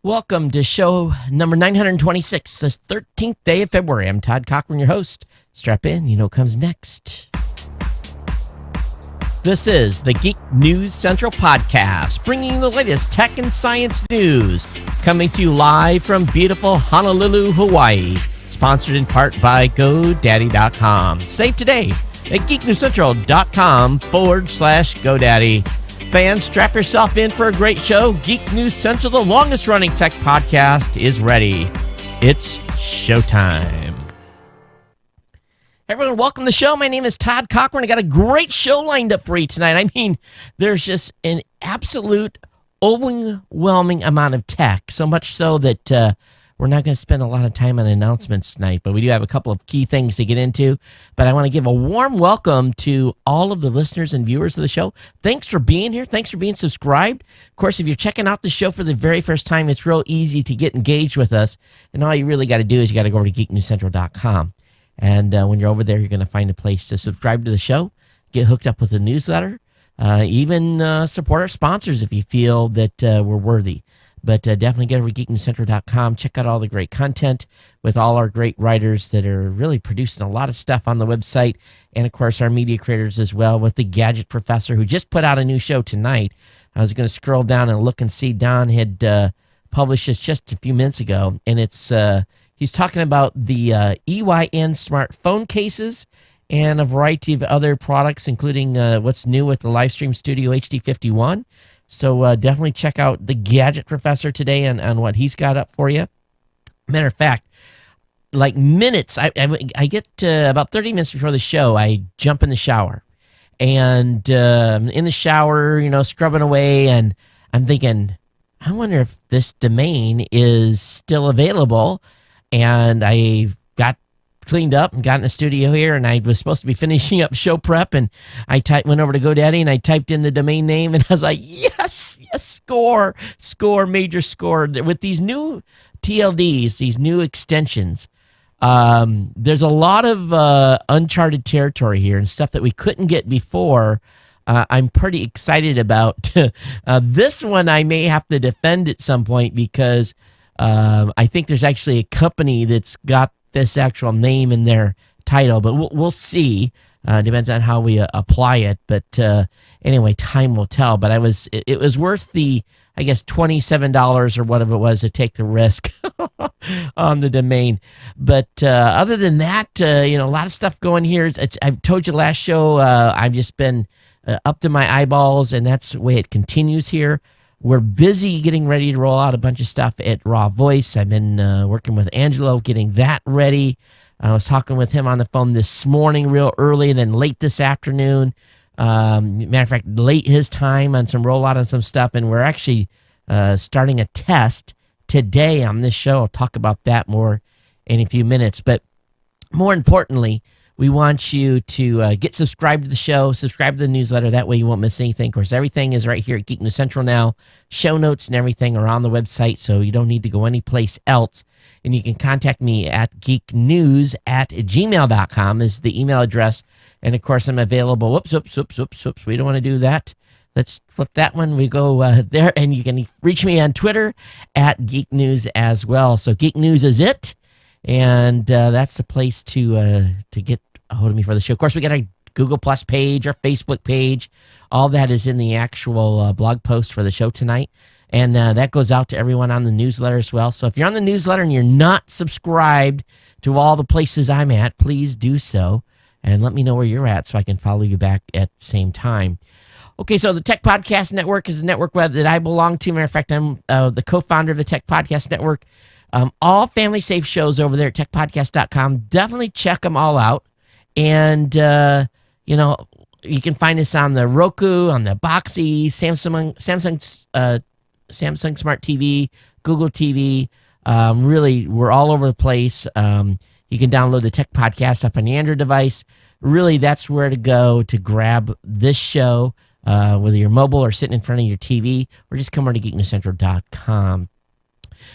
Welcome to show number 926, the 13th day of February. I'm Todd Cochran, your host. Strap in, you know what comes next. This is the Geek News Central Podcast, bringing you the latest tech and science news, coming to you live from beautiful Honolulu, Hawaii. Sponsored in part by GoDaddy.com. Save today at geeknewscentral.com/GoDaddy. Fans, strap yourself in for a great show. Geek News Central, the longest running tech podcast, is ready. It's showtime. Everyone, welcome to the show. My name is Todd Cochran. I got a great show lined up for you tonight. I mean, there's just an absolute overwhelming amount of tech, so much so that we're not going to spend a lot of time on announcements tonight, but we do have a couple of key things to get into. But I want to give a warm welcome to all of the listeners and viewers of the show. Thanks for being here. Thanks for being subscribed. Of course, if you're checking out the show for the very first time, it's real easy to get engaged with us. And all you really got to do is you got to go over to geeknewscentral.com. And when you're over there, you're going to find a place to subscribe to the show, get hooked up with the newsletter, even support our sponsors if you feel that we're worthy. But definitely get over to geeknewscentral.com. Check out all the great content with all our great writers that are really producing a lot of stuff on the website. And, of course, our media creators as well with the Gadget Professor, who just put out a new show tonight. I was going to scroll down and look and see Don had published this just a few minutes ago. And it's he's talking about the EYN smartphone cases and a variety of other products, including what's new with the Livestream Studio HD51. So definitely check out the Gadget Professor today on what he's got up for you. Matter of fact, like minutes, I get about 30 minutes before the show, I jump in the shower. And in the shower, scrubbing away, and I'm thinking, I wonder if this domain is still available. And I got cleaned up and got in the studio here, and I was supposed to be finishing up show prep, and I went over to GoDaddy and I typed in the domain name, and I was like, yes, score, major score. With these new TLDs, these new extensions, there's a lot of uncharted territory here and stuff that we couldn't get before. I'm pretty excited about. This one I may have to defend at some point because I think there's actually a company that's got this actual name in their title, but we'll see. Depends on how we apply it. But anyway, time will tell. But it was worth the, I guess, $27 or whatever it was to take the risk on the domain. But other than that, a lot of stuff going here. I've told you last show, I've just been up to my eyeballs, and that's the way it continues here. We're busy getting ready to roll out a bunch of stuff at Raw Voice. I've been working with Angelo getting that ready. I was talking with him on the phone this morning real early, and then late this afternoon. Matter of fact, late his time on some rollout on some stuff, and we're actually starting a test today on this show. I'll talk about that more in a few minutes. But more importantly, we want you to get subscribed to the show, subscribe to the newsletter. That way you won't miss anything. Of course, everything is right here at Geek News Central now. Show notes and everything are on the website, so you don't need to go anyplace else. And you can contact me at geeknews@gmail.com is the email address. And, of course, I'm available. Whoops. We don't want to do that. Let's flip that one. We go there, and you can reach me on Twitter at Geek News as well. So Geek News is it. And that's the place to get a hold of me for the show. Of course, we got our Google Plus page, our Facebook page. All that is in the actual blog post for the show tonight. And that goes out to everyone on the newsletter as well. So if you're on the newsletter and you're not subscribed to all the places I'm at, please do so. And let me know where you're at so I can follow you back at the same time. Okay, so the Tech Podcast Network is a network that I belong to. Matter of fact, I'm the co-founder of the Tech Podcast Network. All family-safe shows over there at techpodcast.com. Definitely check them all out. And, you can find us on the Roku, on the Boxy, Samsung Smart TV, Google TV. Really, we're all over the place. You can download the Tech Podcast up on your Android device. Really, that's where to go to grab this show, whether you're mobile or sitting in front of your TV, or just come over to geeknewscentral.com.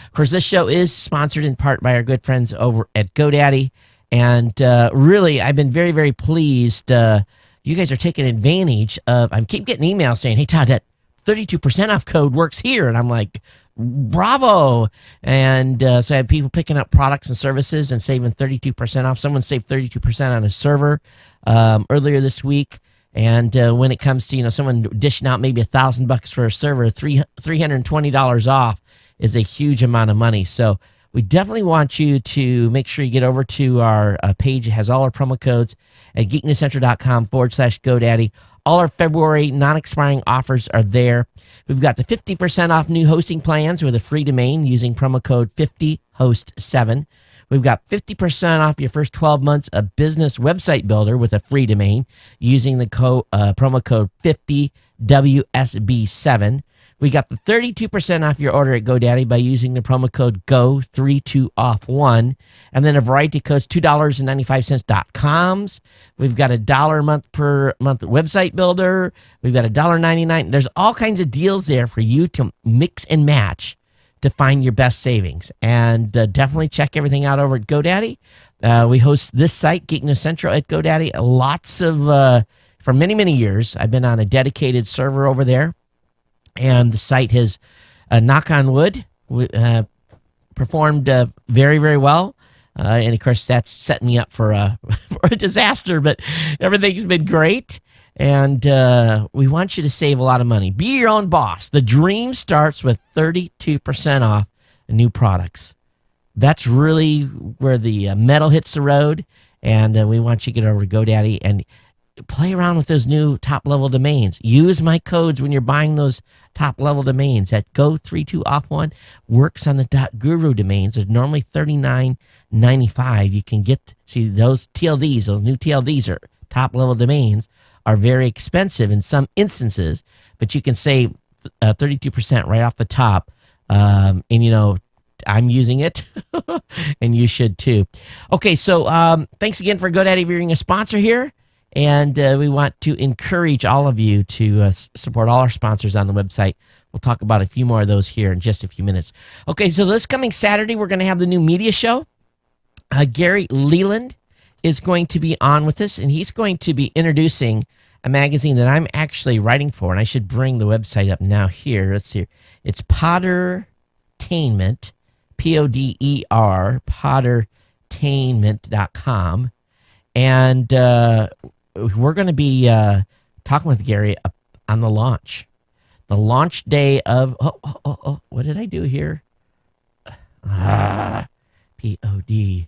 Of course, this show is sponsored in part by our good friends over at GoDaddy. And really, I've been very, very pleased. You guys are taking advantage of, I keep getting emails saying, hey, Todd, that 32% off code works here. And I'm like, Bravo. And so I had people picking up products and services and saving 32% off. Someone saved 32% on a server earlier this week. And when it comes to, someone dishing out maybe $1,000 for a server, $320 off is a huge amount of money. So we definitely want you to make sure you get over to our page. It has all our promo codes at geeknewscentral.com/GoDaddy. All our February non-expiring offers are there. We've got the 50% off new hosting plans with a free domain using promo code 50host7. We've got 50% off your first 12 months of Business Website Builder with a free domain using the promo code 50WSB7. We got the 32% off your order at GoDaddy by using the promo code GO32OFF1. And then a variety of codes, $2.95.coms. We've got $1 a month per month website builder. We've got $1.99. There's all kinds of deals there for you to mix and match to find your best savings. And definitely check everything out over at GoDaddy. We host this site, Geek News Central, at GoDaddy. Lots of, for many, many years, I've been on a dedicated server over there. And the site has, knock on wood, performed very, very well. And, of course, that's setting me up for a disaster. But everything's been great. And we want you to save a lot of money. Be your own boss. The dream starts with 32% off new products. That's really where the metal hits the road. And we want you to get over to GoDaddy and play around with those new top-level domains. Use my codes when you're buying those top-level domains. That Go32Off1 works on the .guru domains. They're normally $39.95. You can see those TLDs, those new TLDs are top-level domains, are very expensive in some instances, but you can save 32% right off the top. And, I'm using it, and you should too. Okay, so thanks again for GoDaddy being a sponsor here. And we want to encourage all of you to support all our sponsors on the website. We'll talk about a few more of those here in just a few minutes. Okay, so this coming Saturday, we're going to have the new media show. Gary Leland is going to be on with us, and he's going to be introducing a magazine that I'm actually writing for, and I should bring the website up now here. Let's see. It's Pottertainment, Poder, Pottertainment.com. And we're going to be talking with Gary on the launch day of, what did I do here? P-O-D-E-R,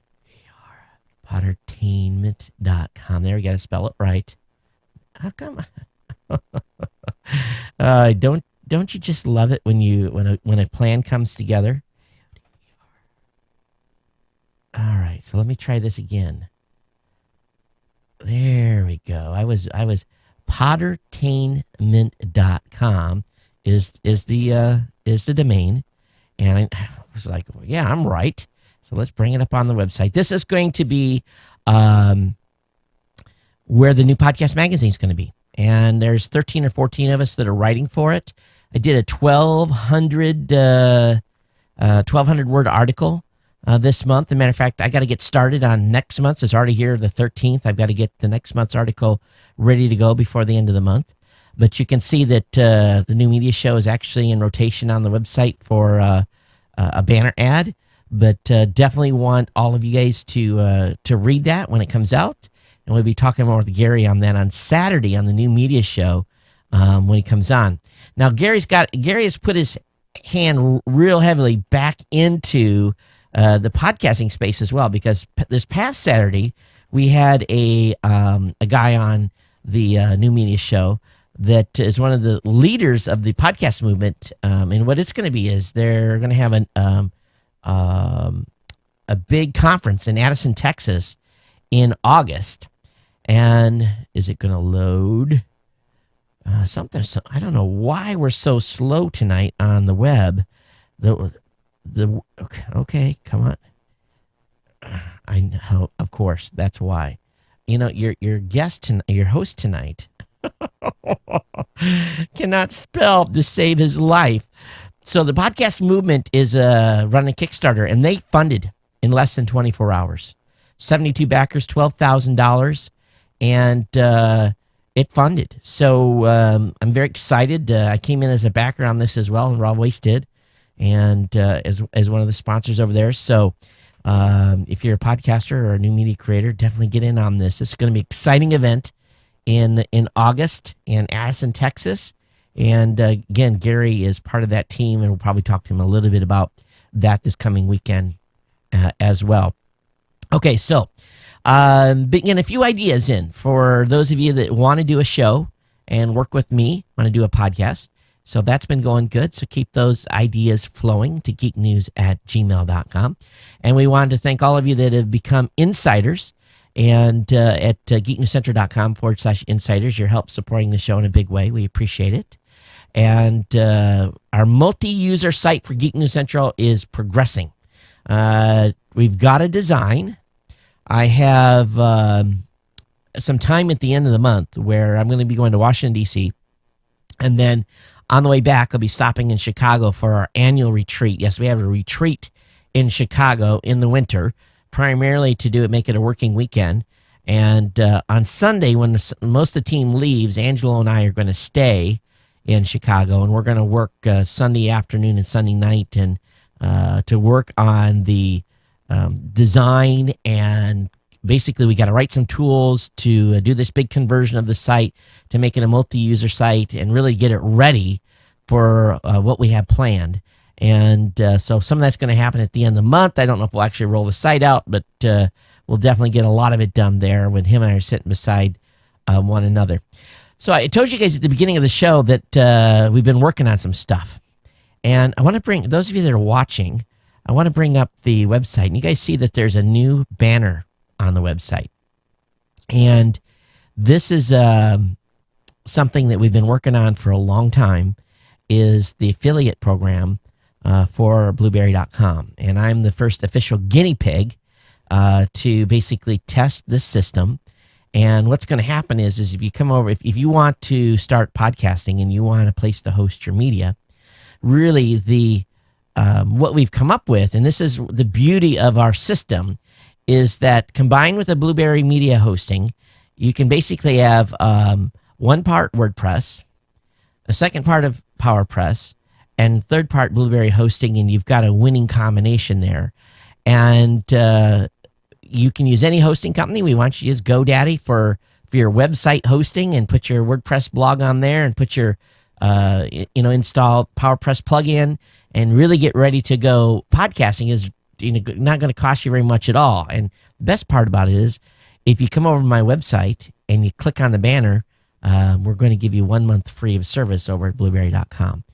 Pottertainment.com. There, we got to spell it right. How come? Don't you just love it when a plan comes together? All right, so let me try this again. There we go. I was Pottertainment.com is the domain, and I was like, well, yeah, I'm right. So let's bring it up on the website. This is going to be where the new podcast magazine is going to be, and there's 13 or 14 of us that are writing for it. I did a 1,200 word article this month. As a matter of fact, I got to get started on next month's. It's already here, the 13th. I've got to get the next month's article ready to go before the end of the month. But you can see that the new media show is actually in rotation on the website for a banner ad. But definitely want all of you guys to read that when it comes out. And we'll be talking more with Gary on that on Saturday on the new media show when he comes on. Now, Gary has put his hand real heavily back into the podcasting space as well, because this past Saturday we had a guy on the new media show that is one of the leaders of the podcast movement. And what it's going to be is they're going to have a big conference in Addison, Texas in August. And is it going to load? Something. I don't know why we're so slow tonight on the web. Okay, come on. I know, of course, that's why. Your host tonight cannot spell to save his life. So the podcast movement is running a Kickstarter, and they funded in less than 24 hours. 72 backers, $12,000, and it funded. So I'm very excited. I came in as a backer on this as well, and Rob Waste did. and as one of the sponsors over there. So if you're a podcaster or a new media creator, definitely get in on this. This is going to be an exciting event in August in Addison, Texas. And again, Gary is part of that team, and we'll probably talk to him a little bit about that this coming weekend as well. Okay, so getting a few ideas in for those of you that want to do a show and work with me, want to do a podcast. So that's been going good. So keep those ideas flowing to geeknews@gmail.com. And we wanted to thank all of you that have become insiders and at geeknewscentral.com/insiders. Your help supporting the show in a big way. We appreciate it. And our multi-user site for Geek News Central is progressing. We've got a design. I have some time at the end of the month where I'm going to be going to Washington, D.C., and then on the way back, I'll be stopping in Chicago for our annual retreat. Yes, we have a retreat in Chicago in the winter, primarily to make it a working weekend. And on Sunday, when most of the team leaves, Angelo and I are going to stay in Chicago, and we're going to work Sunday afternoon and Sunday night and to work on the design. And basically, we got to write some tools to do this big conversion of the site to make it a multi-user site and really get it ready for what we have planned. And so some of that's going to happen at the end of the month. I don't know if we'll actually roll the site out, but we'll definitely get a lot of it done there when him and I are sitting beside one another. So I told you guys at the beginning of the show that we've been working on some stuff. And I want to bring, those of you that are watching, I want to bring up the website. And you guys see that there's a new banner on the website. And this is something that we've been working on for a long time, is the affiliate program for Blueberry.com. And I'm the first official guinea pig to basically test this system. And what's going to happen is if you come over, if you want to start podcasting and you want a place to host your media, really the what we've come up with, and this is the beauty of our system, is that combined with a Blueberry media hosting, you can basically have one part WordPress, a second part of PowerPress, and third part Blueberry hosting, and you've got a winning combination there. And you can use any hosting company. We want you to use GoDaddy for your website hosting and put your WordPress blog on there and put your install PowerPress plugin and really get ready to go. Podcasting is not going to cost you very much at all. And the best part about it is if you come over to my website and you click on the banner, we're going to give you 1 month free of service over at Blueberry.com.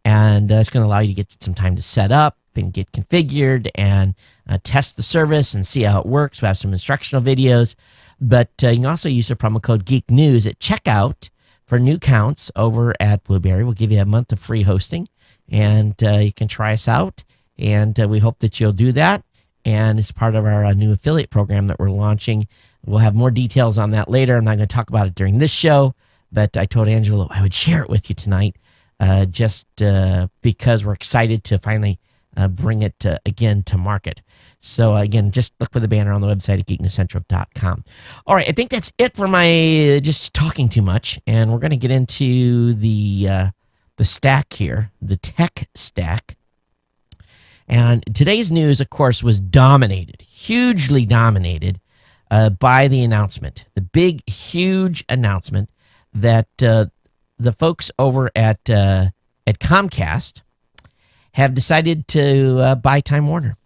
And it's going to allow you to get some time to set up and get configured and test the service and see how it works. We have some instructional videos. But you can also use the promo code Geek News at checkout for new accounts over at Blueberry. We'll give you a month of free hosting, and you can try us out. And we hope that you'll do that. And it's part of our new affiliate program that we're launching. We'll have more details on that later. I'm not going to talk about it during this show, but I told Angelo I would share it with you tonight just because we're excited to finally bring it again to market. So again, just look for the banner on the website at geeknewscentral.com. All right, I think that's it for my just talking too much, and we're going to get into the stack here, the tech stack. And today's news, of course, was dominated, hugely dominated by the announcement, the big, huge announcement that the folks over at Comcast have decided to buy Time Warner.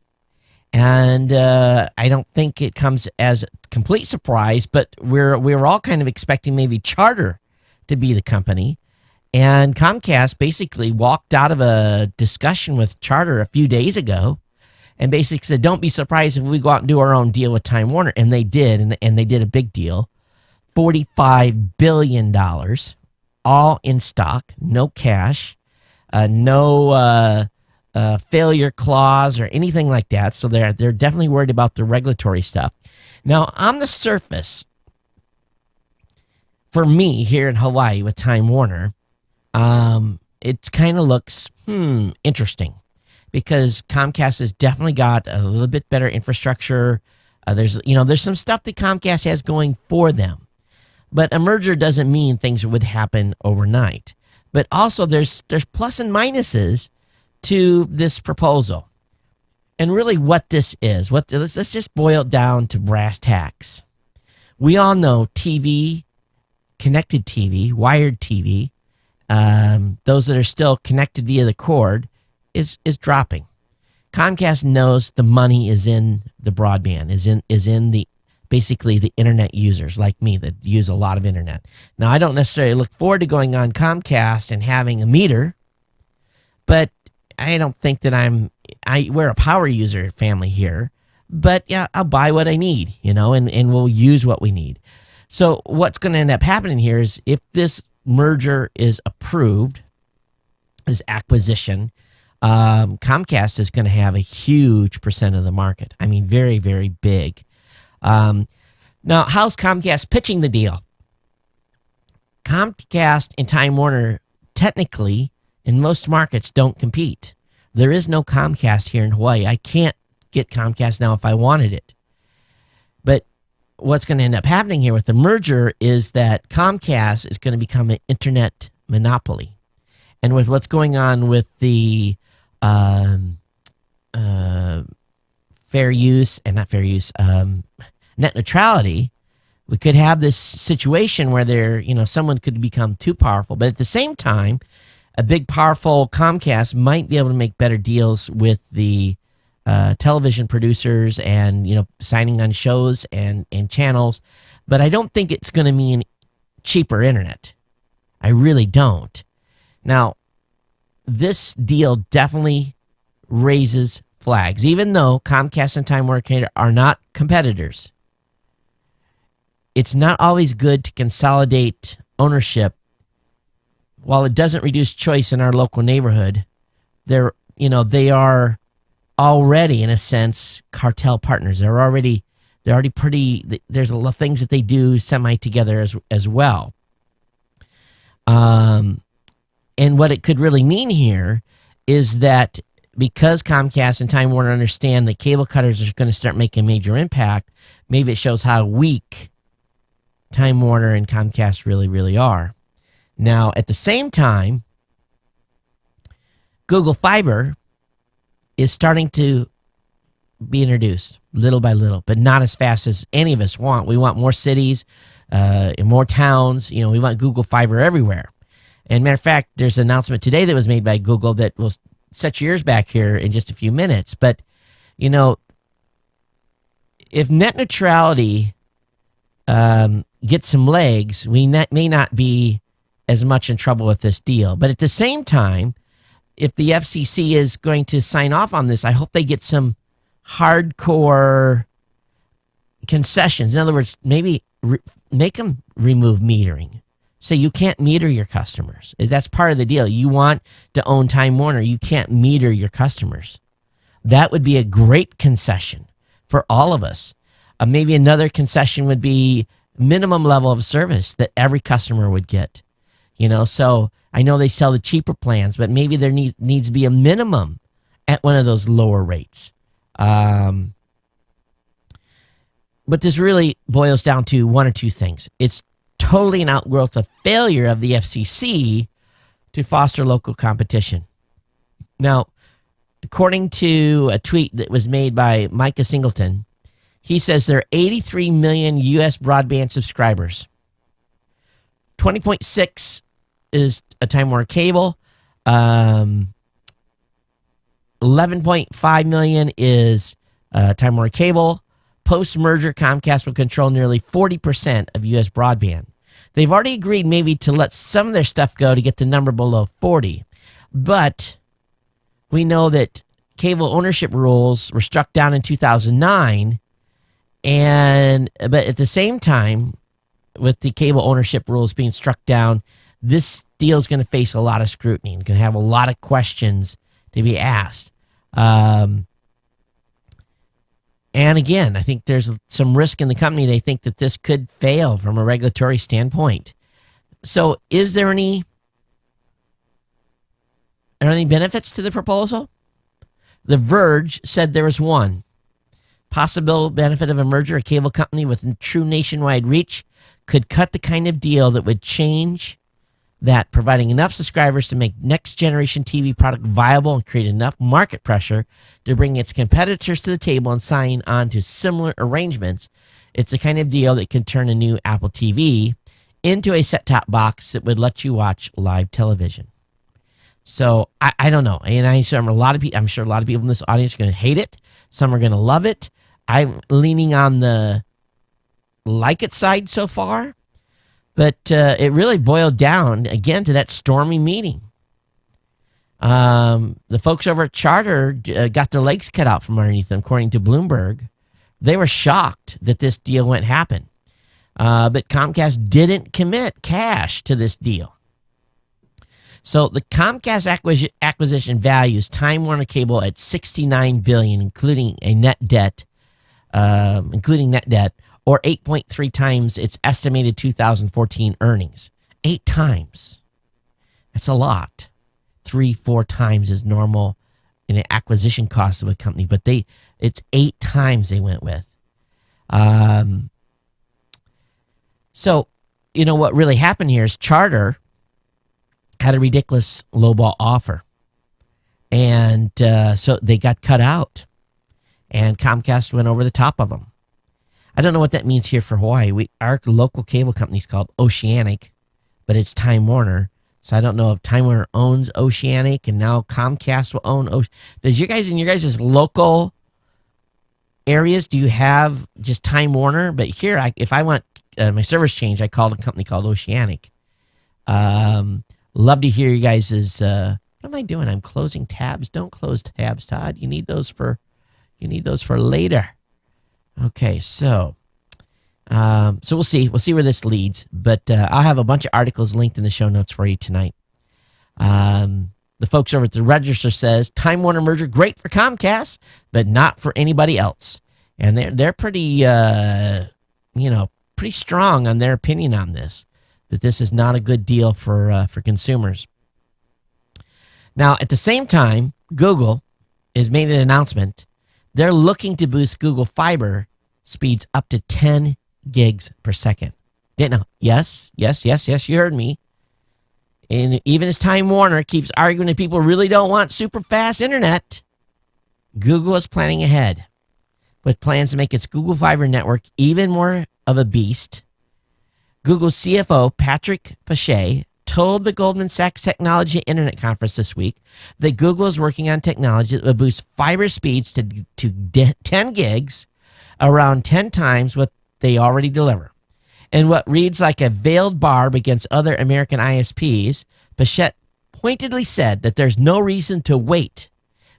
And I don't think it comes as a complete surprise, but we're all kind of expecting maybe Charter to be the company. And Comcast basically walked out of a discussion with Charter a few days ago and basically said, don't be surprised if we go out and do our own deal with Time Warner. And they did, and they did a big deal. $45 billion, all in stock, no cash, no failure clause or anything like that. So they're definitely worried about the regulatory stuff. Now, on the surface, for me here in Hawaii with Time Warner, it kind of looks interesting because Comcast has definitely got a little bit better infrastructure. There's some stuff that Comcast has going for them, but a merger doesn't mean things would happen overnight. But also there's plus and minuses to this proposal and really what this is. Let's just boil it down to brass tacks. We all know TV, connected TV, wired TV, those that are still connected via the cord, is dropping. Comcast knows the money is in the broadband, is in the basically the internet users like me that use a lot of internet. Now, I don't necessarily look forward to going on Comcast and having a meter, but I don't think that we're a power user family here. But yeah, I'll buy what I need, and we'll use what we need. So what's going to end up happening here is if this merger is approved, this acquisition, Comcast is going to have a huge percent of the market. I mean, very, very big. Now, how's Comcast pitching the deal? Comcast and Time Warner technically in most markets don't compete. There is no Comcast here in Hawaii. I can't get Comcast now if I wanted it. But what's going to end up happening here with the merger is that Comcast is going to become an internet monopoly. And with what's going on with the net neutrality, we could have this situation where someone could become too powerful. But at the same time, a big, powerful Comcast might be able to make better deals with the television producers and, signing on shows and channels. But I don't think it's going to mean cheaper internet. I really don't. Now, this deal definitely raises flags. Even though Comcast and Time Warner are not competitors, it's not always good to consolidate ownership. While it doesn't reduce choice in our local neighborhood, they are already, in a sense, cartel partners. They're already pretty. There's a lot of things that they do semi together as well. And what it could really mean here is that because Comcast and Time Warner understand that cable cutters are going to start making a major impact, maybe it shows how weak Time Warner and Comcast really, really are. Now, at the same time, Google Fiber is starting to be introduced little by little, but not as fast as any of us want. We want more cities, and more towns. We want Google Fiber everywhere. And matter of fact, there's an announcement today that was made by Google that will set your ears back here in just a few minutes. But, if net neutrality gets some legs, we may not be as much in trouble with this deal. But at the same time, if the FCC is going to sign off on this, I hope they get some hardcore concessions. In other words, maybe make them remove metering. So you can't meter your customers. That's part of the deal. You want to own Time Warner. You can't meter your customers. That would be a great concession for all of us. Maybe another concession would be minimum level of service that every customer would get. So I know they sell the cheaper plans, but maybe there needs to be a minimum at one of those lower rates. But this really boils down to one or two things. It's totally an outgrowth of failure of the FCC to foster local competition. Now, according to a tweet that was made by Micah Singleton, he says there are 83 million U.S. broadband subscribers. 20.6 is a Time Warner cable. 11.5 million is Time Warner cable. Post-merger, Comcast will control nearly 40% of U.S. broadband. They've already agreed maybe to let some of their stuff go to get the number below 40. But we know that cable ownership rules were struck down in 2009. But at the same time, with the cable ownership rules being struck down, this deal is going to face a lot of scrutiny and going to have a lot of questions to be asked. And again, I think there's some risk in the company. They think that this could fail from a regulatory standpoint. So is there any benefits to the proposal? The Verge said there was one. Possible benefit of a merger, a cable company with true nationwide reach could cut the kind of deal that would change that providing enough subscribers to make next-generation TV product viable and create enough market pressure to bring its competitors to the table and sign on to similar arrangements, it's the kind of deal that can turn a new Apple TV into a set-top box that would let you watch live television. So I don't know, and I'm sure a lot of people in this audience are going to hate it. Some are going to love it. I'm leaning on the like it side so far, but it really boiled down again to that stormy meeting. The folks over at Charter got their legs cut out from underneath them, according to Bloomberg. They were shocked that this deal went happen, but Comcast didn't commit cash to this deal. So the Comcast acquisition values Time Warner Cable at $69 billion, including net debt, or 8.3 times its estimated 2014 earnings. 8 times. That's a lot. 3-4 times is normal in an acquisition cost of a company, but it's 8 times they went with. So, what really happened here is Charter had a ridiculous lowball offer. And so they got cut out. And Comcast went over the top of them. I don't know what that means here for Hawaii. Our local cable company is called Oceanic, but it's Time Warner. So I don't know if Time Warner owns Oceanic and now Comcast will own Oceanic. Does you guys in your guys' local areas, do you have just Time Warner? But here, if I want my service change, I called a company called Oceanic. Love to hear you guys' what am I doing? I'm closing tabs. Don't close tabs, Todd. You need those for later. Okay, so we'll see. We'll see where this leads. But I'll have a bunch of articles linked in the show notes for you tonight. The folks over at the Register says Time Warner merger great for Comcast, but not for anybody else. And they're pretty pretty strong on their opinion on this. That this is not a good deal for consumers. Now, at the same time, Google has made an announcement. They're looking to boost Google Fiber speeds up to 10 gigs per second. Didn't know? Yes, you heard me. And even as Time Warner keeps arguing that people really don't want super fast internet, Google is planning ahead with plans to make its Google Fiber network even more of a beast. Google CFO Patrick Pichette told the Goldman Sachs Technology Internet Conference this week that Google is working on technology that will boost fiber speeds to 10 gigs, around 10 times what they already deliver. And what reads like a veiled barb against other American ISPs, Pichette pointedly said that there's no reason to wait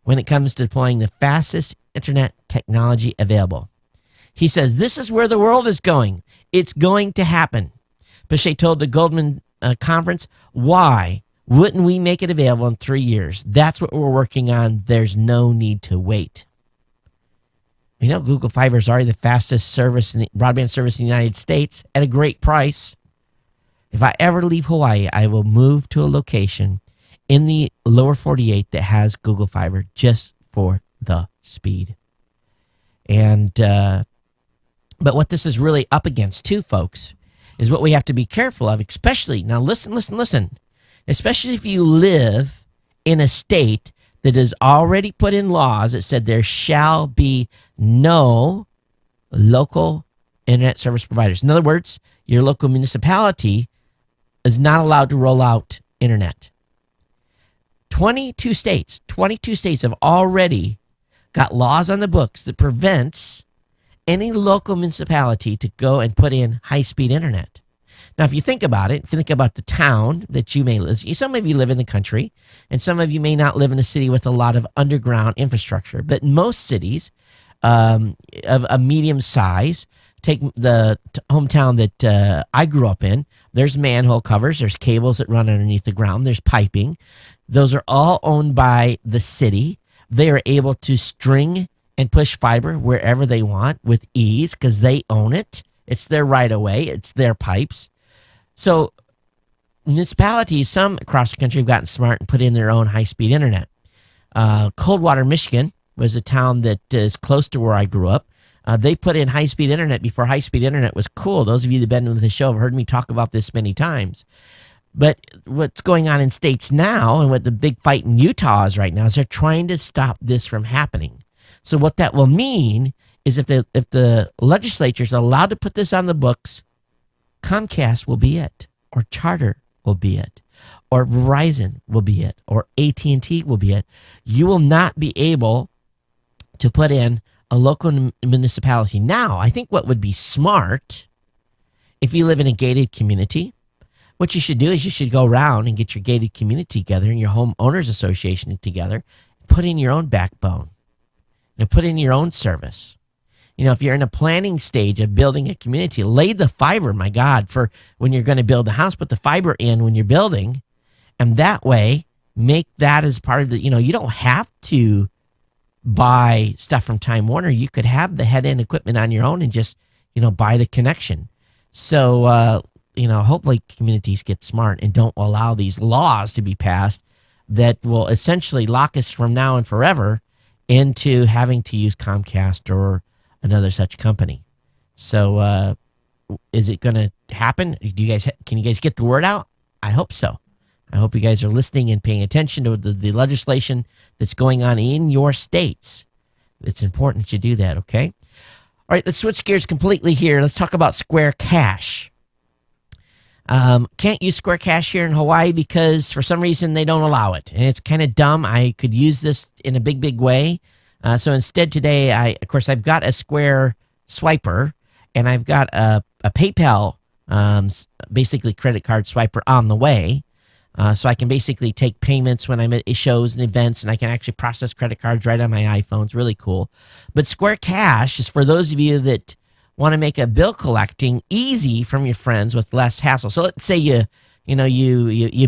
when it comes to deploying the fastest internet technology available. He says, this is where the world is going. It's going to happen. Pichette told the Goldman conference, why wouldn't we make it available in 3 years? That's what we're working on. There's no need to wait. We know Google Fiber is already the fastest broadband service in the United States at a great price. If I ever leave Hawaii, I will move to a location in the lower 48 that has Google Fiber just for the speed. And but what this is really up against too, folks, is what we have to be careful of, especially, now listen, especially if you live in a state that has already put in laws that said there shall be no local internet service providers. In other words, your local municipality is not allowed to roll out internet. 22 states have already got laws on the books that prevents any local municipality to go and put in high-speed internet. Now, if you think about it, if you think about the town that you may live, some of you live in the country, and some of you may not live in a city with a lot of underground infrastructure. But most cities of a medium size, take the hometown that I grew up in, there's manhole covers, there's cables that run underneath the ground, there's piping. Those are all owned by the city. They are able to string and push fiber wherever they want with ease because they own it. It's their right of way. It's their pipes. So municipalities, some across the country, have gotten smart and put in their own high-speed internet. Coldwater, Michigan was a town that is close to where I grew up. They put in high-speed internet before high-speed internet was cool. Those of you that have been with the show have heard me talk about this many times. But what's going on in states now, and what the big fight in Utah is right now, is they're trying to stop this from happening. So what that will mean is if the legislature is allowed to put this on the books, Comcast will be it, or Charter will be it, or Verizon will be it, or AT&T will be it. You will not be able to put in a local municipality. Now, I think what would be smart, if you live in a gated community, what you should do is you should go around and get your gated community together and your homeowners association together, put in your own backbone, put in your own service. If you're in a planning stage of building a community, lay the fiber, my God, for when you're going to build a house, put the fiber in when you're building. And that way, make that as part of the, you don't have to buy stuff from Time Warner. You could have the head-end equipment on your own and just, buy the connection. So, hopefully communities get smart and don't allow these laws to be passed that will essentially lock us from now and forever into having to use Comcast or another such company. So is it going to happen? Can you guys get the word out? I hope so. I hope you guys are listening and paying attention to the legislation that's going on in your states. It's important that you do that, okay? All right, let's switch gears completely here. Let's talk about Square Cash. Can't use Square Cash here in Hawaii because for some reason they don't allow it. And it's kind of dumb. I could use this in a big way. So instead today, I've got a Square swiper and I've got a PayPal, basically credit card swiper on the way. So I can basically take payments when I'm at shows and events, and I can actually process credit cards right on my iPhone. It's really cool. But Square Cash is for those of you that want to make a bill collecting easy from your friends with less hassle. So let's say you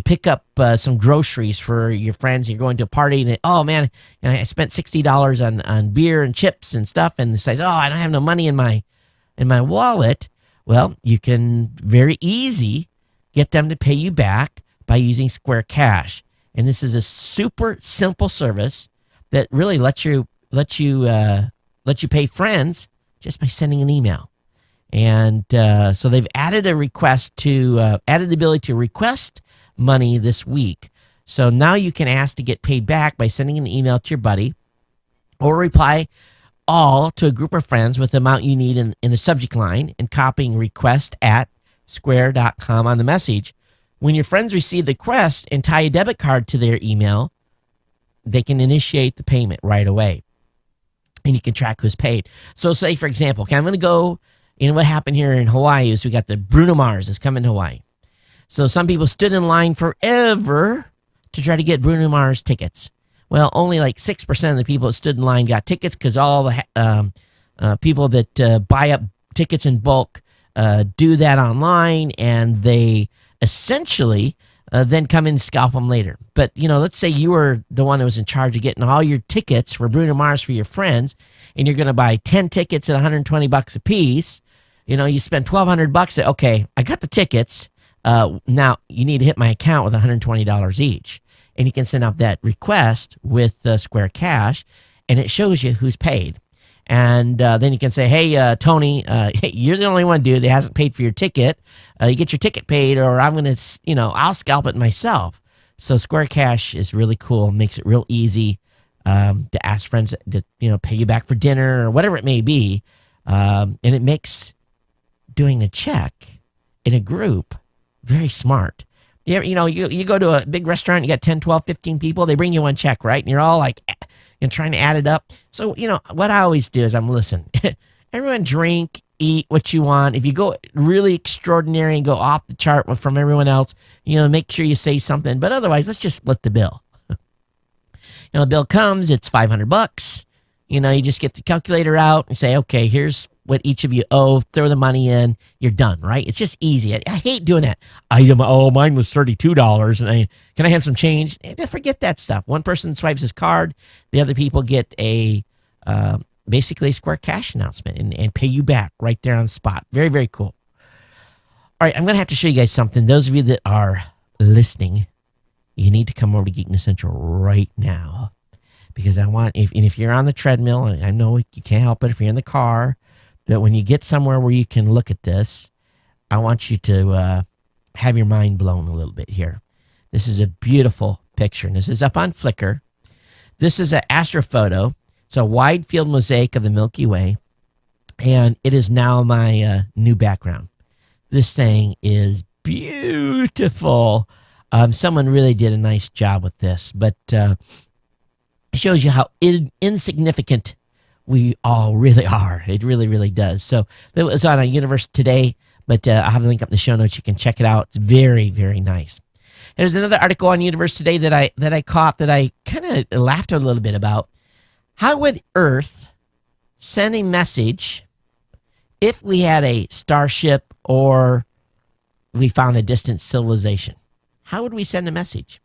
pick up some groceries for your friends. You're going to a party, and oh man, I spent $60 on beer and chips and stuff, and it says, oh, I don't have no money in my wallet. Well, you can very easy get them to pay you back by using Square Cash. And this is a super simple service that really lets you pay friends just by sending an email. And so they've added a request added the ability to request money this week. So now you can ask to get paid back by sending an email to your buddy or reply all to a group of friends with the amount you need in the subject line and copying request@square.com on the message. When your friends receive the request and tie a debit card to their email, they can initiate the payment right away. And you can track who's paid. So say, for example, I'm going to go, what happened here in Hawaii is we got the Bruno Mars that's coming to Hawaii. So some people stood in line forever to try to get Bruno Mars tickets. Well, only like 6% of the people that stood in line got tickets because all the people that buy up tickets in bulk do that online, and they essentially then come in and scalp them later. But, let's say you were the one that was in charge of getting all your tickets for Bruno Mars for your friends, and you're going to buy 10 tickets at $120 a piece. You spend $1,200. Okay, I got the tickets. Now you need to hit my account with $120 each. And you can send out that request with Square Cash, and it shows you who's paid. And then you can say, hey, Tony, hey, you're the only one, dude, that hasn't paid for your ticket. You get your ticket paid, or I'm going to, I'll scalp it myself. So Square Cash is really cool. Makes it real easy to ask friends to, pay you back for dinner or whatever it may be. And it makes doing a check in a group very smart. You go to a big restaurant, you got 10, 12, 15 people, they bring you one check, right? And you're all like, trying to add it up. So, what I always do is listen, everyone drink, eat what you want. If you go really extraordinary and go off the chart from everyone else, make sure you say something. But otherwise, let's just split the bill. The bill comes, it's $500. You just get the calculator out and say, okay, here's what each of you owe, throw the money in, you're done, right? It's just easy. I hate doing that. Mine was $32, and can I have some change? Forget that stuff. One person swipes his card, the other people get basically a Square Cash announcement and pay you back right there on the spot. Very, very cool. All right, I'm going to have to show you guys something. Those of you that are listening, you need to come over to Geek Essential right now, because I want, if you're on the treadmill, and I know you can't help it if you're in the car, that when you get somewhere where you can look at this, I want you to have your mind blown a little bit here. This is a beautiful picture, and this is up on Flickr. This is an astrophoto. It's a wide field mosaic of the Milky Way, and it is now my new background. This thing is beautiful. Someone really did a nice job with this, but it shows you how insignificant we all really are. It really, really does. So it was on a Universe Today, but I'll have a link up in the show notes. You can check it out. It's very, very nice. There's another article on Universe Today that I caught that I kind of laughed a little bit about. How would Earth send a message if we had a starship or we found a distant civilization? How would we send a message?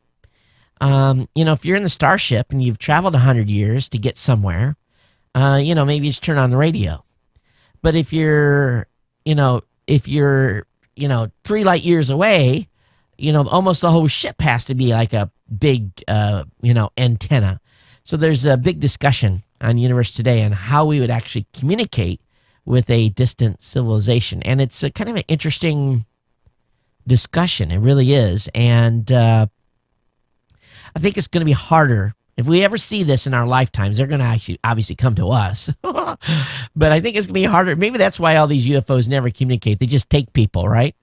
If you're in the starship and you've traveled 100 years to get somewhere, maybe you just turn on the radio. But if you're 3 light years away, almost the whole ship has to be like a big, antenna. So there's a big discussion on Universe Today on how we would actually communicate with a distant civilization. And it's a kind of an interesting discussion. It really is. And I think it's going to be harder. If we ever see this in our lifetimes, they're going to actually obviously come to us. But I think it's going to be harder. Maybe that's why all these UFOs never communicate. They just take people, right?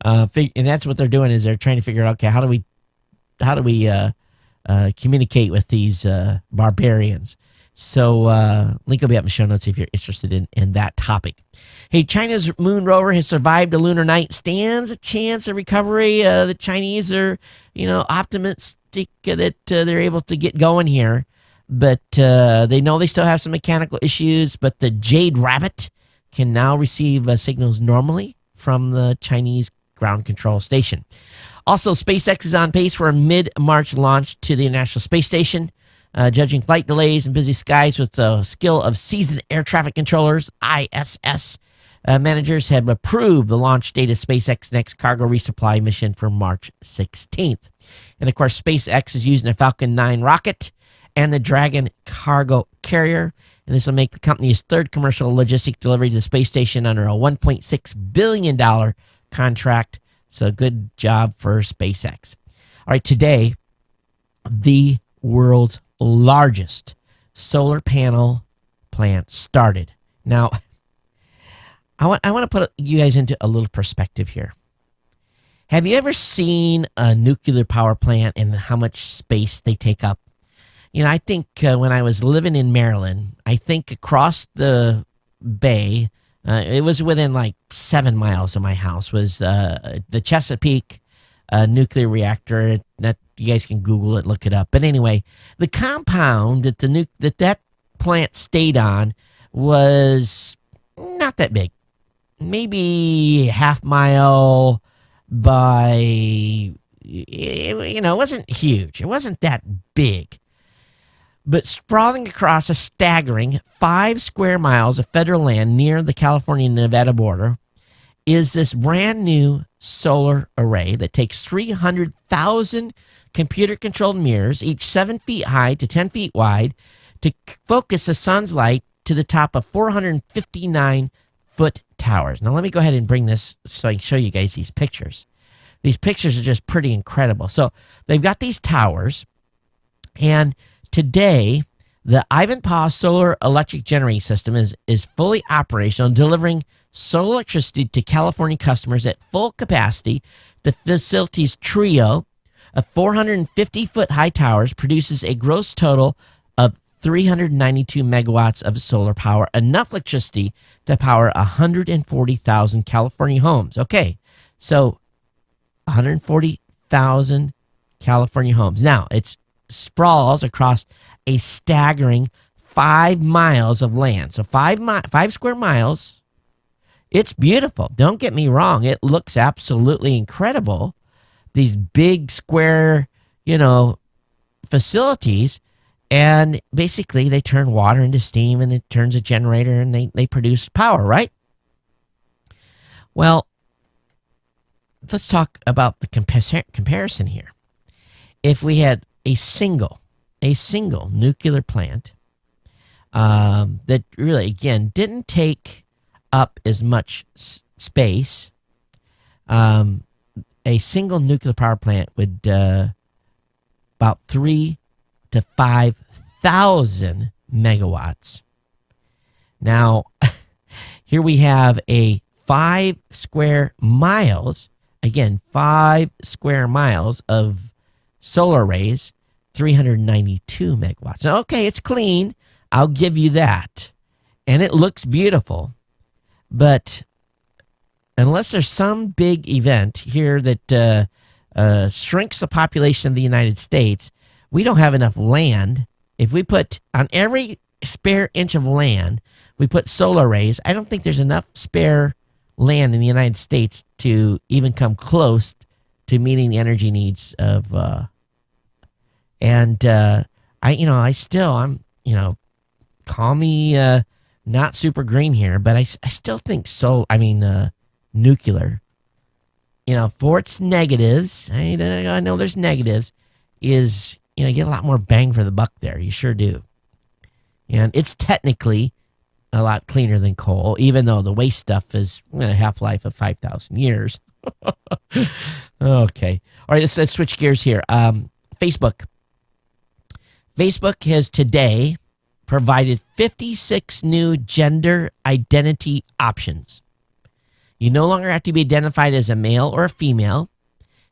And that's what they're doing, is they're trying to figure out, okay, how do we communicate with these barbarians? So link will be up in the show notes if you're interested in that topic. Hey, China's moon rover has survived a lunar night. Stands a chance of recovery. The Chinese are, optimistic that they're able to get going here. But they know they still have some mechanical issues. But the Jade Rabbit can now receive signals normally from the Chinese ground control station. Also, SpaceX is on pace for a mid-March launch to the International Space Station. Judging flight delays and busy skies with the skill of seasoned air traffic controllers, ISS managers have approved the launch date of SpaceX's next cargo resupply mission for March 16th. And, of course, SpaceX is using a Falcon 9 rocket and the Dragon cargo carrier. And this will make the company's third commercial logistic delivery to the space station under a $1.6 billion contract. So good job for SpaceX. All right, today, the world's largest solar panel plant started. Now, I want to put you guys into a little perspective here. Have you ever seen a nuclear power plant and how much space they take up? I think when I was living in Maryland, I think across the bay, it was within like 7 miles of my house, was the Chesapeake nuclear reactor. That you guys can Google it, look it up. But anyway, the compound that that plant stayed on was not that big, maybe half mile by. It wasn't huge. It wasn't that big. But sprawling across a staggering 5 square miles of federal land near the California-Nevada border is this brand new solar array that takes 300,000 computer-controlled mirrors, each 7 feet high to 10 feet wide, to focus the sun's light to the top of 459-foot towers. Now, let me go ahead and bring this so I can show you guys these pictures. These pictures are just pretty incredible. So they've got these towers, and today, the Ivanpah Solar Electric Generating System is fully operational, delivering solar electricity to California customers at full capacity. The facility's trio of 450-foot high towers produces a gross total of 392 megawatts of solar power, enough electricity to power 140,000 California homes. Okay, so 140,000 California homes. Now, it's sprawls across a staggering 5 miles of land. So 5 square miles. It's beautiful. Don't get me wrong. It looks absolutely incredible. These big square, facilities. And basically they turn water into steam, and it turns a generator, and they produce power, right? Well, let's talk about the comparison here. If we had a single nuclear plant that really, again, didn't take up as much space, a single nuclear power plant would about 3 to 5,000 megawatts. Now, here we have a 5 square miles, again, 5 square miles of solar arrays, 392 megawatts. Now, okay, it's clean. I'll give you that. And it looks beautiful. But unless there's some big event here that shrinks the population of the United States, we don't have enough land. If we put on every spare inch of land, we put solar arrays, I don't think there's enough spare land in the United States to even come close to meeting the energy needs of I'm call me not super green here, but I still think nuclear, for its negatives, I know there's negatives, is, you get a lot more bang for the buck there. You sure do. And it's technically a lot cleaner than coal, even though the waste stuff is a half-life of 5,000 years. Okay. All right, let's switch gears here. Facebook. Facebook has today provided 56 new gender identity options. You no longer have to be identified as a male or a female.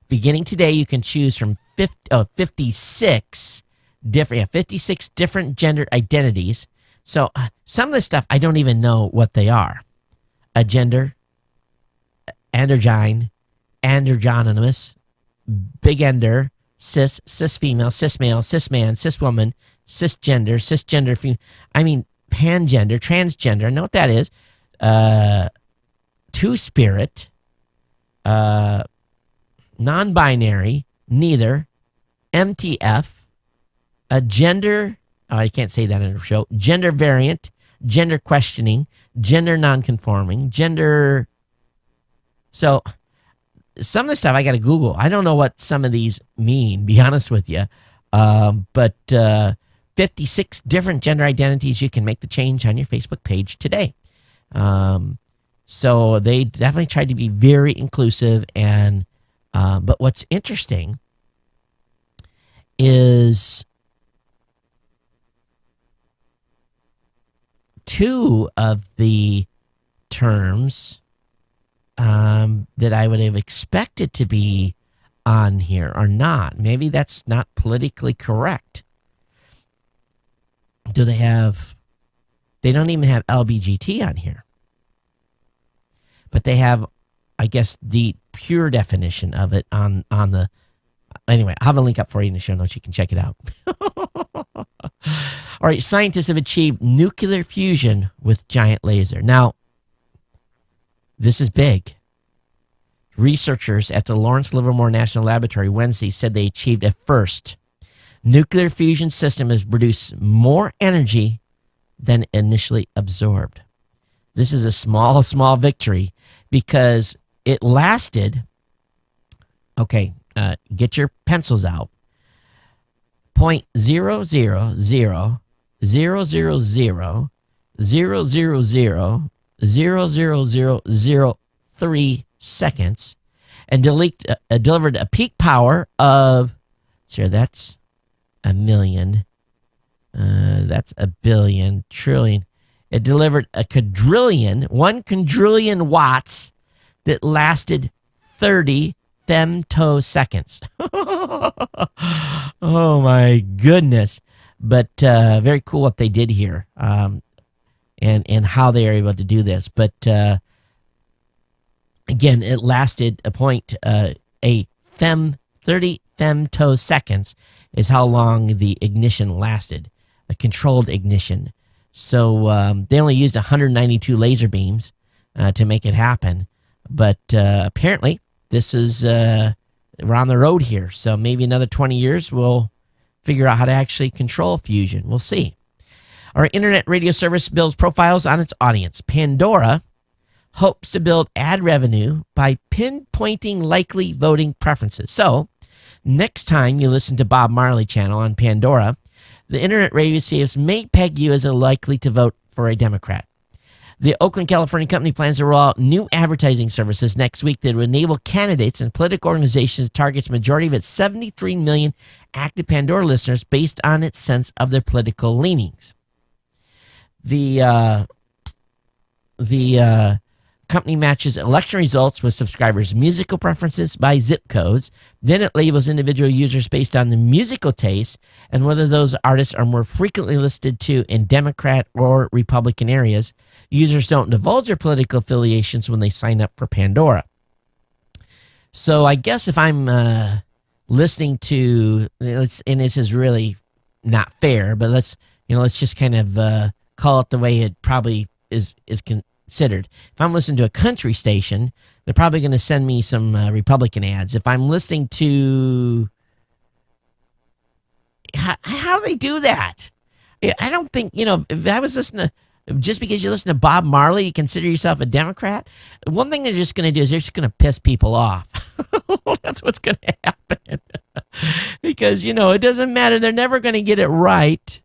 Beginning today, you can choose from 56 different gender identities. So some of this stuff, I don't even know what they are. A gender, androgyne, androgynous, big ender, cis female, cis male, cis man, cis woman, cisgender female. Pangender, transgender. I know what that is. Two-spirit, non-binary, neither, MTF, a gender, I can't say that in a show, gender variant, gender questioning, gender non-conforming, gender. So some of the stuff I got to Google. I don't know what some of these mean, be honest with you. But 56 different gender identities. You can make the change on your Facebook page today. So they definitely tried to be very inclusive. And but what's interesting is two of the terms that I would have expected to be on here are not. Maybe that's not politically correct. Do they have? They don't even have LBGT on here. But they have, I guess, the pure definition of it on the. Anyway, I'll have a link up for you in the show notes. You can check it out. All right, scientists have achieved nuclear fusion with giant laser. Now, this is big. Researchers at the Lawrence Livermore National Laboratory Wednesday said they achieved a first. Nuclear fusion system has produced more energy than initially absorbed. This is a small victory because it lasted, get your pencils out, 0.00000000003 seconds and delivered a peak power of, that's a million, that's a billion, trillion. It delivered one quadrillion watts that lasted 30 femtoseconds. Oh my goodness. But very cool what they did here, and how they are able to do this. But again, it lasted 30 femtoseconds is how long the ignition lasted, a controlled ignition. So they only used 192 laser beams to make it happen. But apparently, this is we're on the road here. So maybe another 20 years, we'll figure out how to actually control fusion. We'll see. Our internet radio service builds profiles on its audience. Pandora hopes to build ad revenue by pinpointing likely voting preferences. So next time you listen to Bob Marley channel on Pandora, the internet radio service may peg you as likely to vote for a Democrat. The Oakland, California company plans to roll out new advertising services next week that will enable candidates and political organizations to target the majority of its 73 million active Pandora listeners based on its sense of their political leanings. The company matches election results with subscribers' musical preferences by zip codes. Then it labels individual users based on the musical taste and whether those artists are more frequently listed to in Democrat or Republican areas. Users don't divulge their political affiliations when they sign up for Pandora. So I guess if I'm listening to, and this is really not fair, but let's just kind of call it the way it probably is considered. If I'm listening to a country station, they're probably going to send me some Republican ads. If I'm listening to, how do they do that? I don't think, if I was listening to, just because you listen to Bob Marley, you consider yourself a Democrat. One thing they're just going to do is they're just going to piss people off. That's what's going to happen. Because, it doesn't matter. They're never going to get it right.